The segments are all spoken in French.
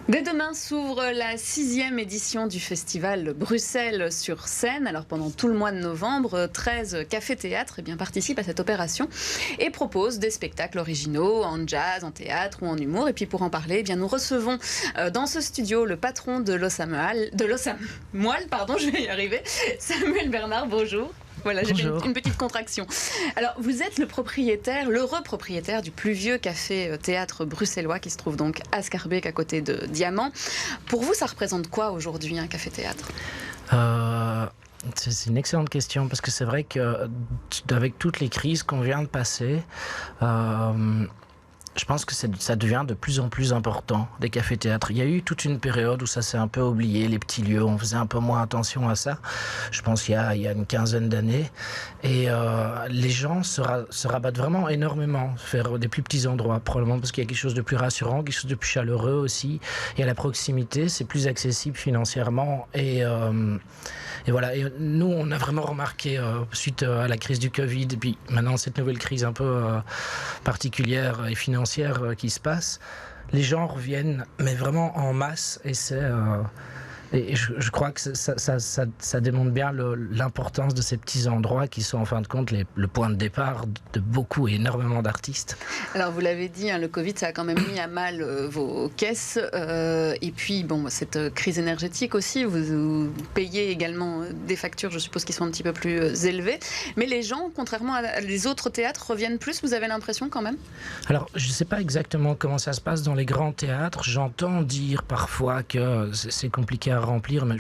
Dès demain s'ouvre la 6e édition du festival Bruxelles sur scène. Alors pendant tout le mois de novembre, 13 cafés-théâtres participent à cette opération et proposent des spectacles originaux en jazz, en théâtre ou en humour. Et puis pour en parler, nous recevons dans ce studio le patron de l'Ossamoile, je vais y arriver, Samuel Bernard, bonjour. Voilà, j'ai fait une petite contraction. Alors, vous êtes l'heureux propriétaire du plus vieux café-théâtre bruxellois qui se trouve donc à Schaerbeek, à côté de Diamant. Pour vous, ça représente quoi aujourd'hui, un café-théâtre ? C'est une excellente question parce que c'est vrai qu'avec toutes les crises qu'on vient de passer, je pense que ça devient de plus en plus important, des cafés-théâtres. Il y a eu toute une période où ça s'est un peu oublié, les petits lieux, on faisait un peu moins attention à ça. Je pense il y a une quinzaine d'années. Et les gens se rabattent vraiment énormément vers des plus petits endroits, probablement parce qu'il y a quelque chose de plus rassurant, quelque chose de plus chaleureux aussi. Et à la proximité, c'est plus accessible financièrement. Et voilà, et nous, on a vraiment remarqué, suite à la crise du Covid, et puis maintenant cette nouvelle crise un peu particulière et financière qui se passe, les gens reviennent, mais vraiment en masse, et et je crois que ça démontre bien l'importance de ces petits endroits qui sont en fin de compte le point de départ de beaucoup et énormément d'artistes. Alors vous l'avez dit, le Covid, ça a quand même mis à mal vos caisses. Et puis, cette crise énergétique aussi, vous payez également des factures, je suppose, qui sont un petit peu plus élevées. Mais les gens, contrairement à les autres théâtres, reviennent plus, vous avez l'impression quand même ? Alors, je ne sais pas exactement comment ça se passe dans les grands théâtres. J'entends dire parfois que c'est compliqué à remplir, mais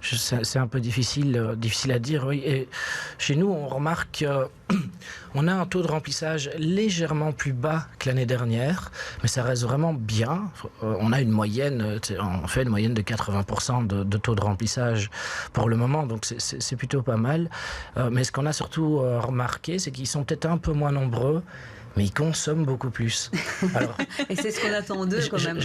c'est un peu difficile à dire, oui. Et chez nous, on remarque qu'on a un taux de remplissage légèrement plus bas que l'année dernière, mais ça reste vraiment bien. On a une moyenne de 80% de taux de remplissage pour le moment, donc c'est plutôt pas mal. Mais ce qu'on a surtout remarqué, c'est qu'ils sont peut-être un peu moins nombreux, mais ils consomment beaucoup plus. Alors, et c'est ce qu'on attend d'eux quand même.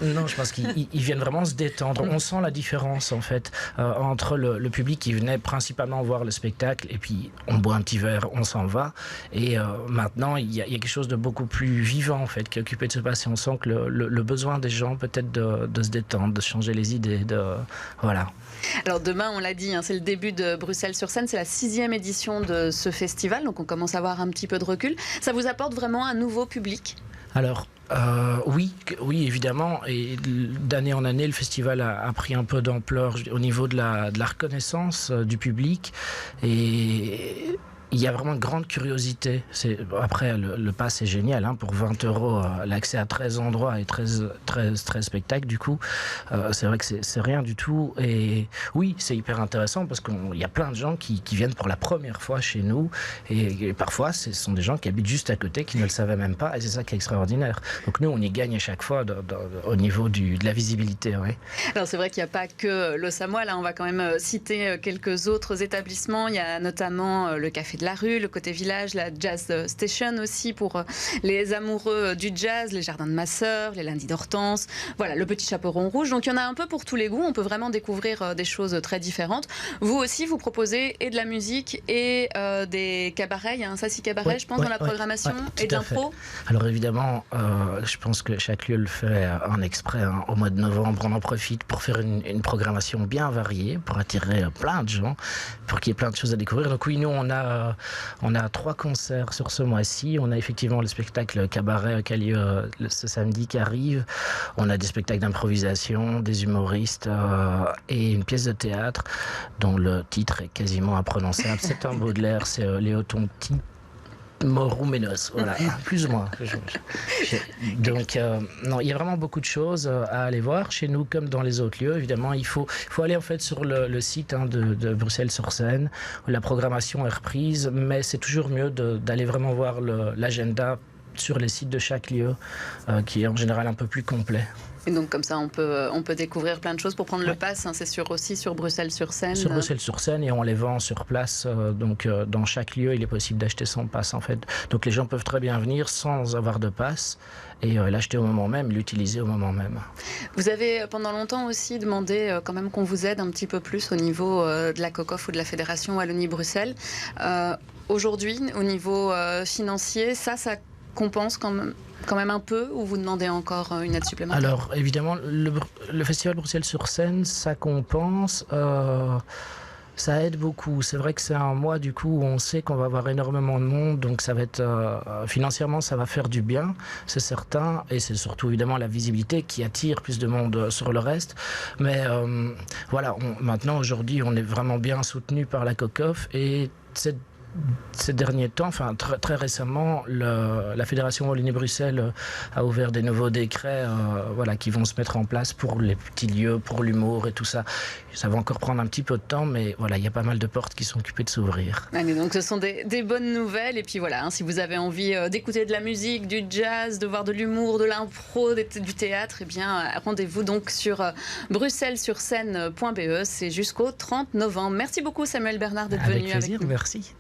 Non, je pense qu'ils viennent vraiment se détendre. On sent la différence en fait entre le public qui venait principalement voir le spectacle et puis on boit un petit verre, on s'en va. Et maintenant, il y a quelque chose de beaucoup plus vivant en fait qui est occupé de se passer. On sent que le besoin des gens peut-être de se détendre, de changer les idées, voilà. Alors demain, on l'a dit, c'est le début de Bruxelles sur scène, c'est la 6e édition de ce festival, donc on commence à avoir un petit peu de recul. Ça vous apporte vraiment un nouveau public ? Alors, oui, évidemment. Et d'année en année, le festival a pris un peu d'ampleur au niveau de la reconnaissance du public. Et il y a vraiment une grande curiosité. Après, le pass est génial. Pour 20 €, l'accès à 13 endroits et 13 spectacles, du coup, c'est vrai que c'est rien du tout. Et oui, c'est hyper intéressant parce qu'il y a plein de gens qui viennent pour la première fois chez nous. Et parfois, ce sont des gens qui habitent juste à côté, qui ne le savaient même pas. Et c'est ça qui est extraordinaire. Donc nous, on y gagne à chaque fois au niveau de la visibilité. Oui. Alors c'est vrai qu'il n'y a pas que l'Ossamoile. On va quand même citer quelques autres établissements. Il y a notamment le Café de la Rue, le Côté Village, la Jazz Station aussi pour les amoureux du jazz, les Jardins de ma sœur, les Lundis d'Hortense, voilà, le Petit Chaperon Rouge. Donc il y en a un peu pour tous les goûts, on peut vraiment découvrir des choses très différentes. Vous aussi, vous proposez et de la musique et des cabarets, il y a un Sassy Cabaret, je pense, dans la programmation, et de l'impro. Alors évidemment, je pense que chaque lieu le fait en exprès. Au mois de novembre, on en profite pour faire une programmation bien variée, pour attirer plein de gens, pour qu'il y ait plein de choses à découvrir. Donc oui, nous, on a 3 concerts sur ce mois-ci. On a effectivement le spectacle Cabaret qui a lieu ce samedi qui arrive. On a des spectacles d'improvisation, des humoristes et une pièce de théâtre dont le titre est quasiment imprononçable. C'est un Baudelaire, c'est Léo Tonti. Morouménos, voilà, plus ou moins. Donc, non, il y a vraiment beaucoup de choses à aller voir chez nous comme dans les autres lieux. Évidemment, il faut aller en fait sur le site de Bruxelles sur scène où la programmation est reprise, mais c'est toujours mieux d'aller vraiment voir l'agenda sur les sites de chaque lieu, qui est en général un peu plus complet. Et donc comme ça, on peut découvrir plein de choses pour prendre le pass. C'est sûr aussi sur Bruxelles sur scène. Sur Bruxelles sur scène et on les vend sur place. Donc dans chaque lieu, il est possible d'acheter son pass en fait. Donc les gens peuvent très bien venir sans avoir de pass et l'acheter au moment même, l'utiliser au moment même. Vous avez pendant longtemps aussi demandé quand même qu'on vous aide un petit peu plus au niveau de la COCOF ou de la Fédération Wallonie-Bruxelles. Aujourd'hui, au niveau financier, ça compense quand même un peu, ou vous demandez encore une aide supplémentaire? Alors, évidemment, le Festival Bruxelles sur scène, ça compense. Ça aide beaucoup. C'est vrai que c'est un mois du coup où on sait qu'on va avoir énormément de monde, donc ça va être financièrement ça va faire du bien, c'est certain, et c'est surtout évidemment la visibilité qui attire plus de monde sur le reste. Mais voilà, maintenant aujourd'hui on est vraiment bien soutenu par la COCOF et ces derniers temps, enfin très récemment, la Fédération Wallonie-Bruxelles a ouvert des nouveaux décrets voilà, qui vont se mettre en place pour les petits lieux, pour l'humour et tout ça. Ça va encore prendre un petit peu de temps, mais voilà, il y a pas mal de portes qui sont occupées de s'ouvrir. Allez, donc ce sont des bonnes nouvelles. Et puis voilà, hein, si vous avez envie d'écouter de la musique, du jazz, de voir de l'humour, de l'impro, du théâtre, eh bien rendez-vous donc sur bruxellesurscène.be. C'est jusqu'au 30 novembre. Merci beaucoup Samuel Bernard d'être venu avec nous. Avec plaisir, merci.